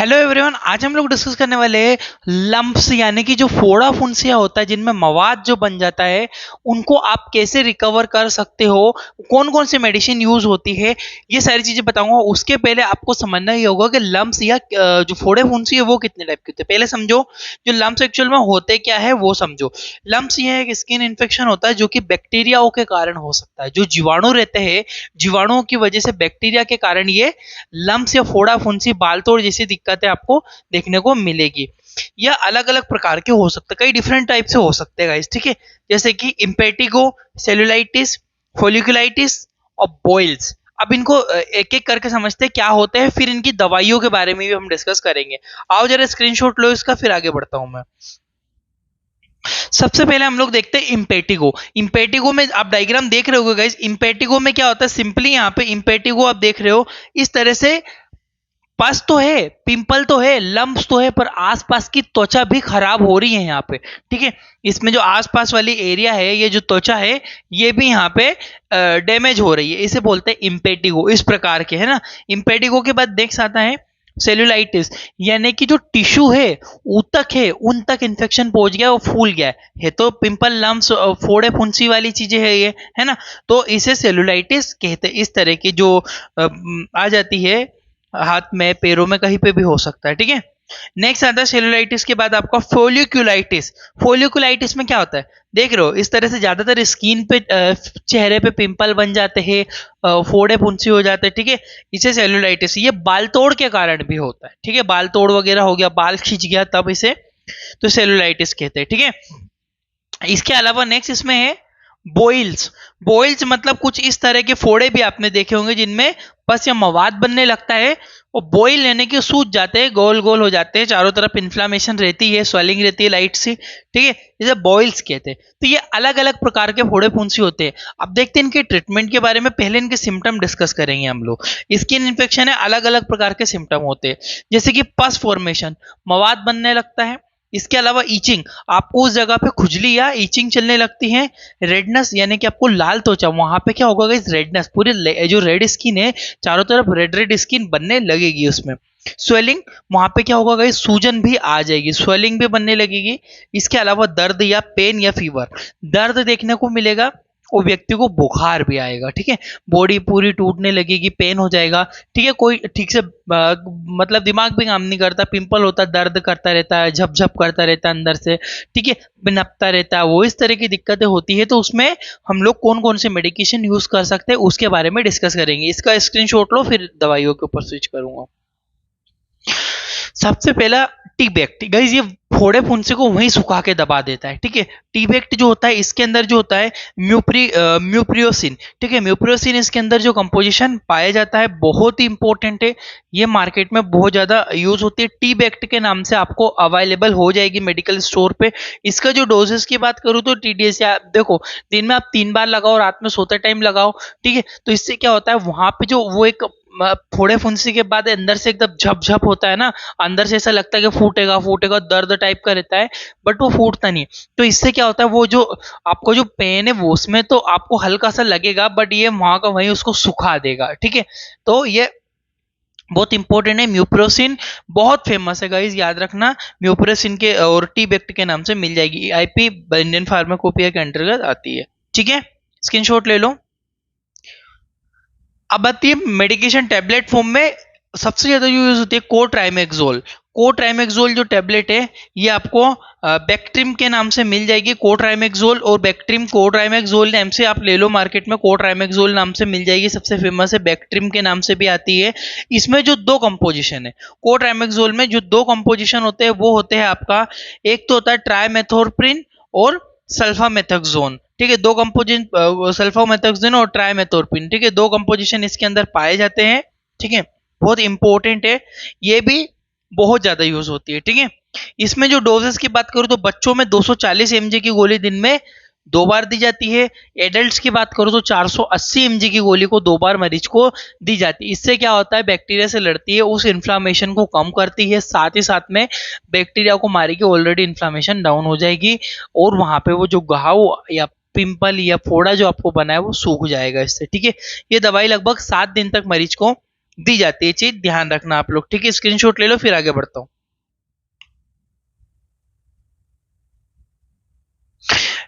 Hello everyone, आज हम लोग डिस्कस करने वाले हैं लंप्स यानी कि जो फोड़ा फुंसिया होता है जिनमें मवाद जो बन जाता है उनको आप कैसे रिकवर कर सकते हो, कौन कौन सी मेडिसिन यूज होती है, ये सारी चीजें बताऊंगा। उसके पहले आपको समझना ही होगा कि लंप्स या जो फोड़े फुंसी है वो कितने टाइप के होते हैं। पहले समझो जो लंप्स एक्चुअल में होते क्या है वो समझो। लंप्स ये एक स्किन इन्फेक्शन होता है जो कि बैक्टीरियाओं के कारण हो सकता है। जो जीवाणु रहते हैं, जीवाणुओं की वजह से बैक्टीरिया के कारण ये लम्प्स या फोड़ा फुंसी बाल तोड़ जैसी दिक्कतें आपको देखने को मिलेगी। यह अलग अलग प्रकार के हो सकते हैं, कई डिफरेंट टाइप से हो सकते हैं गाइस, ठीक है। जैसे कि इम्पेटिगो, सेलुलाइटिस, फोलिकुलाइटिस और बॉइल्स। अब इनको एक एक करके समझते हैं क्या होते हैं, फिर इनकी दवाइयों के बारे में भी हम डिस्कस करेंगे। आओ जरा स्क्रीनशॉट लो इसका, फिर आगे बढ़ता हूं मैं। सबसे पहले हम लोग देखते हैं इम्पेटिगो। इम्पेटिगो में आप डायग्राम देख रहे हो गाइस, इम्पेटिगो में क्या होता है, सिंपली यहाँ पे इम्पेटिगो आप देख रहे हो इस तरह से। पस तो है, पिंपल तो है, लंप्स तो है, पर आसपास की त्वचा भी खराब हो रही है यहाँ पे, ठीक है। इसमें जो आसपास वाली एरिया है, ये जो त्वचा है, ये भी यहाँ पे डैमेज हो रही है। इसे बोलते हैं इम्पेटिगो। इस प्रकार के है ना। इम्पेटिगो के बाद नेक्स्ट आता है सेल्यूलाइटिस, यानी कि जो टिश्यू है ऊतक है उन तक इन्फेक्शन पहुंच गया, वो फूल गया है तो पिंपल, लम्प्स, फोड़े फुंसी वाली चीजें है ये, है ना। तो इसे सेल्यूलाइटिस कहते हैं। इस तरह की जो आ जाती है हाथ में, पैरों में, कहीं पे भी हो सकता है, ठीक है। नेक्स्ट आता है सेलुलाइटिस के बाद आपका फोलिकुलाइटिस। फोलिकुलाइटिस में क्या होता है, देख रहे हो इस तरह से ज्यादातर स्किन पे, चेहरे पे पिंपल बन जाते हैं, फोड़े फुंसी हो जाते हैं, ठीक है। इसे सेलुलाइटिस, ये बाल तोड़ के कारण भी होता है, ठीक है। बाल तोड़ वगैरह हो गया, बाल खिंच गया, तब इसे तो सेलुलाइटिस कहते हैं, ठीक है। इसके अलावा नेक्स्ट इसमें है बॉइल्स। बॉइल्स मतलब कुछ इस तरह के फोड़े भी आपने देखे होंगे जिनमें बस या मवाद बनने लगता है और बॉइल यानी कि सूज जाते हैं, गोल गोल हो जाते हैं, चारों तरफ इन्फ्लामेशन रहती है, स्वेलिंग रहती है लाइट सी, ठीक है। इसे बॉइल्स कहते हैं। तो ये अलग अलग प्रकार के फोड़े फुंसी होते हैं। अब देखते हैं इनके ट्रीटमेंट के बारे में। पहले इनके सिम्टम डिस्कस करेंगे हम लोग। स्किन इन्फेक्शन है, अलग अलग प्रकार के सिम्टम होते हैं, जैसे कि पस फॉर्मेशन, मवाद बनने लगता है। इसके अलावा ईचिंग, आपको उस जगह पे खुजली या ईचिंग चलने लगती है। रेडनेस यानी कि आपको लाल त्वचा, वहां पे क्या होगा इस रेडनेस, पूरे जो रेड स्किन है चारों तरफ रेड रेड स्किन बनने लगेगी उसमें। स्वेलिंग, वहां पे क्या होगा गाइस, सूजन भी आ जाएगी, स्वेलिंग भी बनने लगेगी। इसके अलावा दर्द या पेन या फीवर, दर्द देखने को मिलेगा, वो व्यक्ति को बुखार भी आएगा, ठीक है। बॉडी पूरी टूटने लगेगी, पेन हो जाएगा, ठीक है। कोई ठीक से मतलब दिमाग भी काम नहीं करता, पिंपल होता है, दर्द करता रहता है, झपझप करता रहता है अंदर से, ठीक है, नपता रहता है, वो इस तरह की दिक्कतें होती है। तो उसमें हम लोग कौन कौन से मेडिकेशन यूज कर सकते हैं उसके बारे में डिस्कस करेंगे। इसका स्क्रीनशॉट लो, फिर दवाइयों के ऊपर स्विच करूंगा। सबसे पहला टी-बैक्ट, गाइस ये फोड़े फुंसी को वहीं सुखा के दबा देता है, ठीक है। टी-बैक्ट जो होता है इसके अंदर जो होता है म्यूप्रियोसिन, ठीक है। म्यूप्रियोसिन इसके अंदर जो कंपोजिशन पाया जाता है बहुत ही इंपॉर्टेंट है। ये मार्केट में बहुत ज्यादा यूज होती है, टी-बैक्ट के नाम से आपको अवेलेबल हो जाएगी मेडिकल स्टोर पे। इसका जो डोजेस की बात करूँ तो टीडीएस, या देखो दिन में आप 3 बार लगाओ, रात में सोते टाइम लगाओ, ठीक है। तो इससे क्या होता है, वहां पे जो वो एक फोड़े फुंसी के बाद अंदर से एकदम झपझप होता है ना, अंदर से ऐसा लगता है कि फूटेगा फूटेगा, दर्द टाइप का रहता है, बट वो फूटता नहीं। तो इससे क्या होता है, वो जो आपको जो पेन है वो उसमें तो आपको हल्का सा लगेगा, बट ये वहां का वहीं उसको सुखा देगा, ठीक है। तो ये बहुत इंपॉर्टेंट है। म्यूप्रोसिन बहुत फेमस है गाइस, याद रखना। म्यूप्रोसिन के और टी-बैक्ट के नाम से मिल जाएगी, आईपी इंडियन फार्माकोपिया के अंतर्गत आती है, ठीक है। स्क्रीनशॉट ले लो। अब आती है मेडिकेशन टैबलेट फॉर्म में, सबसे ज्यादा यूज होती है कोट्राइमेक्सोल। कोट्राइमेक्सोल जो टैबलेट है ये आपको बैक्ट्रिम के नाम से मिल जाएगी। कोट्राइमेक्सोल और बैक्ट्रिम, कोट्राइमेक्सोल नाम से आप ले लो, मार्केट में कोट्राइमेक्सोल नाम से मिल जाएगी। सबसे फेमस है, बैक्ट्रिम के नाम से भी आती है। इसमें जो दो कंपोजिशन है कोट्राइमेक्सोल में, जो दो कंपोजिशन होते हैं वो होते हैं आपका, एक तो होता है ट्राइमेथोर्प्रिन और सल्फामेथोक्सोन, ठीक है। दो कंपोजिशन, सल्फामेथोक्सोन और ट्राइमेथोर्पिन, ठीक है, दो कंपोजिशन इसके अंदर पाए जाते हैं, ठीक है। बहुत इंपॉर्टेंट है, ये भी बहुत ज्यादा यूज होती है, ठीक है। इसमें जो डोजेस की बात करूं तो बच्चों में 240 mg की गोली दिन में 2 बार दी जाती है। एडल्ट्स की बात करूं तो 480 mg की गोली को 2 बार मरीज को दी जाती है। इससे क्या होता है, बैक्टीरिया से लड़ती है, उस इन्फ्लामेशन को कम करती है, साथ ही साथ में बैक्टीरिया को मारेगी, ऑलरेडी इन्फ्लामेशन डाउन हो जाएगी और वहां पे वो जो घाव या पिंपल या फोड़ा जो आपको बना है वो सूख जाएगा इससे, ठीक है। ये दवाई लगभग 7 दिन तक मरीज को दी जाती है। चीज ध्यान रखना आप लोग, ठीक है। स्क्रीनशॉट ले लो, फिर आगे बढ़ता हूँ।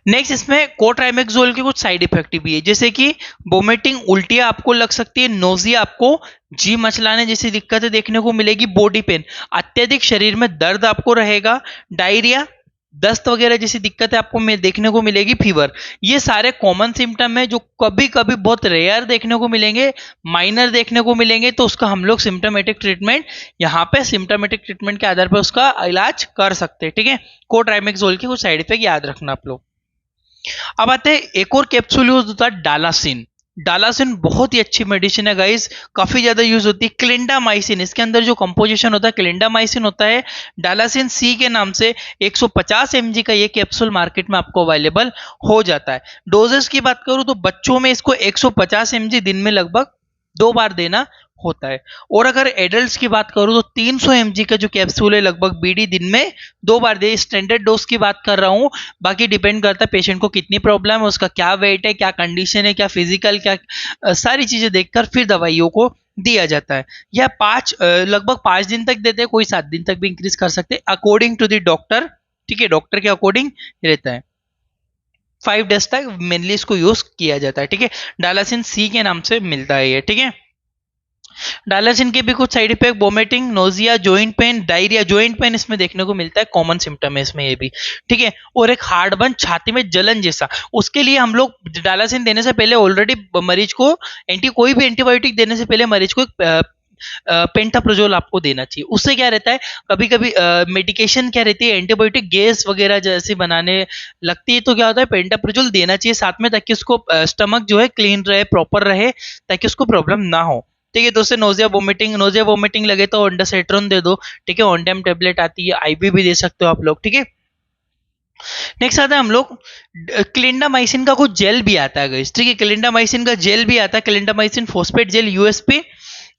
नेक्स्ट, इसमें कोट्राइमेक्सोल के कुछ साइड इफेक्ट भी है, जैसे कि वोमिटिंग, उल्टियां आपको लग सकती है, नोजिया आपको, जी मचलाने जैसी दिक्कतें देखने को मिलेगी, बॉडी पेन, अत्यधिक शरीर में दर्द आपको रहेगा, डायरिया, दस्त वगैरह जैसी दिक्कतें आपको देखने को मिलेगी, फीवर। ये सारे कॉमन सिम्टम है जो कभी कभी बहुत रेयर देखने को मिलेंगे, माइनर देखने को मिलेंगे, तो उसका हम लोग सिम्टोमेटिक ट्रीटमेंट, यहाँ पे सिम्टोमेटिक ट्रीटमेंट के आधार पर उसका इलाज कर सकते हैं, ठीक है। कोट्राइमेक्सोल के कुछ साइड इफेक्ट याद रखना आप लोग। अब आते हैं, एक और कैप्सूल यूज होता है डालासिन। डालासिन बहुत ही अच्छी मेडिसिन है गाइस, काफी ज्यादा यूज होती है। क्लिंडामाइसिन, इसके अंदर जो कंपोजिशन होता है क्लिंडामाइसिन होता है। डालासिन सी के नाम से 150 mg का ये कैप्सूल मार्केट में आपको अवेलेबल हो जाता है। डोजेस की बात करूं तो बच्चों में इसको 150 mg दिन में लगभग 2 बार देना होता है। और अगर एडल्ट्स की बात करूं तो 300 mg का जो कैप्सूल है लगभग बीडी दिन में 2 बार दे। स्टैंडर्ड डोज की बात कर रहा हूं, बाकी डिपेंड करता है पेशेंट को कितनी प्रॉब्लम है, उसका क्या वेट है, क्या कंडीशन है, क्या फिजिकल, क्या सारी चीजें देखकर फिर दवाइयों को दिया जाता है। या लगभग 5 दिन तक देते हैं, कोई 7 दिन तक भी इंक्रीज कर सकते हैं अकॉर्डिंग टू द डॉक्टर, ठीक है। डॉक्टर के अकॉर्डिंग रहता है। 5 डेज तक मेनली इसको यूज किया जाता है, ठीक है। डालासिन सी के नाम से मिलता है ये, ठीक है। डायलिसिन के भी कुछ side effect, vomiting, nausea, joint pain, diarrhoea. Joint pain इसमें देखने को मिलता है, कॉमन सिम्टम है इसमें ये भी, ठीक है। और एक हार्डबर्न, छाती में जलन जैसा, उसके लिए हम लोग डायलिसिन देने से पहले ऑलरेडी मरीज को कोई भी एंटीबायोटिक देने से पहले मरीज को पेंटाप्रोजोल आपको देना चाहिए। उससे क्या रहता है, कभी कभी मेडिकेशन क्या रहती है, एंटीबायोटिक गैस वगैरह जैसी बनाने लगती है, तो क्या होता है पेंटाप्रोजोल देना चाहिए साथ में, ताकि उसको स्टमक जो है क्लीन रहे, प्रॉपर रहे, ताकि उसको प्रॉब्लम ना हो, ठीक है। दोस्तों, नोजिया वोमिटिंग लगे तो ओंडासेट्रोन दे दो, ठीक है। ओंडेम टेबलेट आती है, आईवी भी दे सकते हो आप लोग, ठीक है। नेक्स्ट आता है हम लोग, क्लिंडामाइसिन का कुछ जेल भी आता है गाइस, ठीक है। क्लिंडामाइसिन का जेल भी आता है, क्लिंडामाइसिन फॉस्फेट जेल यूएसपी,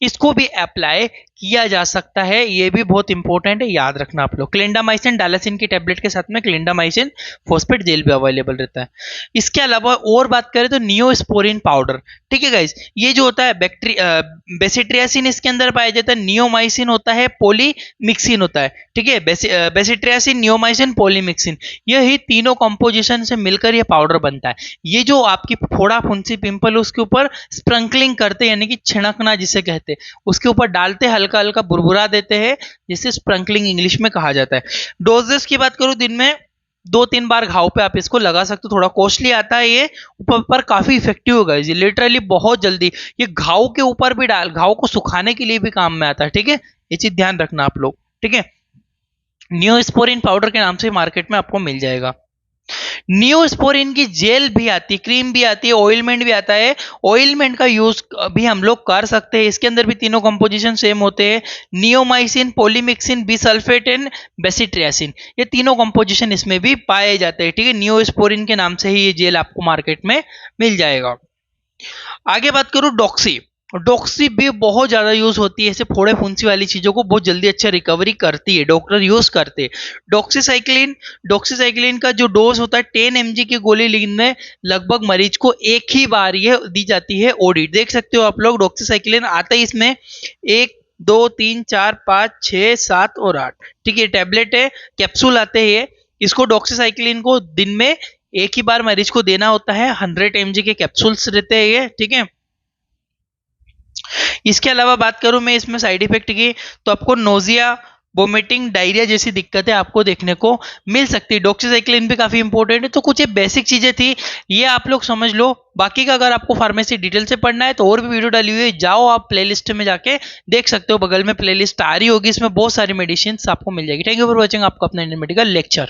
इसको भी अप्लाई किया जा सकता है, ये भी बहुत इंपॉर्टेंट है, याद रखना आप लोग। क्लिंडामाइसिन डायलिसिन की टेबलेट के साथ में क्लिंडामाइसिन फॉस्फेट जेल भी अवेलेबल रहता है। इसके अलावा और बात करें तो नियोस्पोरिन पाउडर, ठीक है गाइस। ये जो होता है बेसिट्रियासिन इसके अंदर पाया जाता है, नियोमाइसिन होता है, पॉलीमिक्सिन होता है, ठीक है। बेसिट्रियासिन, नियोमाइसिन, पॉलीमिक्सिन, यही तीनों कंपोजिशन से मिलकर ये पाउडर बनता है। ये जो आपकी फोड़ा फुंसी पिंपल उसके ऊपर स्प्रिंकलिंग करते, यानी कि छिड़कना जिसे कहते हैं, उसके ऊपर डालते, हल्का हल्का बुरबुरा देते हैं, जिसे स्प्रिंकलिंग इंग्लिश में कहा जाता है। डोजेस की बात करूं, दिन में 2-3 बार घाव पे आप इसको लगा सकते हो। थोड़ा कॉस्टली आता है ये, ऊपर पर काफी इफेक्टिव होगा ये, लिटरली बहुत जल्दी ये घाव के ऊपर भी घाव को सुखाने के लिए भी काम में आता है, ठीक है। ये चीज ध्यान रखना आप लोग, ठीक है। नियोस्पोरिन पाउडर के नाम से मार्केट में आपको मिल जाएगा। नियोस्पोरिन की जेल भी आती है, क्रीम भी आती है, ऑयलमेंट भी आता है। ऑयलमेंट का यूज भी हम लोग कर सकते हैं, इसके अंदर भी तीनों कंपोजिशन सेम होते हैं, नियोमाइसिन, पॉलीमिक्सिन, बिसल्फेट एंड बेसिट्रियासिन, ये तीनों कंपोजिशन इसमें भी पाए जाते हैं, ठीक है। नियोस्पोरिन के नाम से ही ये जेल आपको मार्केट में मिल जाएगा। आगे बात करूं, डॉक्सी। डॉक्सी भी बहुत ज्यादा यूज होती है, ऐसे फोड़े फुंसी वाली चीजों को बहुत जल्दी अच्छा रिकवरी करती है, डॉक्टर यूज करते हैं। डॉक्सीसाइक्लिन का जो डोज होता है 10 mg की गोली लेने लगभग मरीज को एक ही बार ये दी जाती है ओडी, देख सकते हो आप लोग। डॉक्सीसाइक्लिन आता है इसमें 1 2 3 4 5 6 7 और 8, ठीक है। टैबलेट है, कैप्सूल आते हैं, इसको डॉक्सीसाइक्लिन को दिन में एक ही बार मरीज को देना होता है, 100 mg के कैप्सूल्स रहते हैं ये, ठीक है। इसके अलावा बात करूं मैं इसमें साइड इफेक्ट की, तो आपको नोजिया, वोमिटिंग, डायरिया जैसी दिक्कतें आपको देखने को मिल सकती है। डॉक्सीसाइक्लिन भी काफी इंपॉर्टेंट है। तो कुछ ये बेसिक चीजें थी, ये आप लोग समझ लो। बाकी का अगर आपको फार्मेसी डिटेल से पढ़ना है तो और भी वीडियो डाली हुई है, जाओ आप प्लेलिस्ट में जाके देख सकते हो, बगल में प्लेलिस्ट आ रही होगी, इसमें बहुत सारी मेडिसिन आपको मिल जाएगी। थैंक यू फॉर वॉचिंग, आपका अपना इंडियन मेडिकल लेक्चर।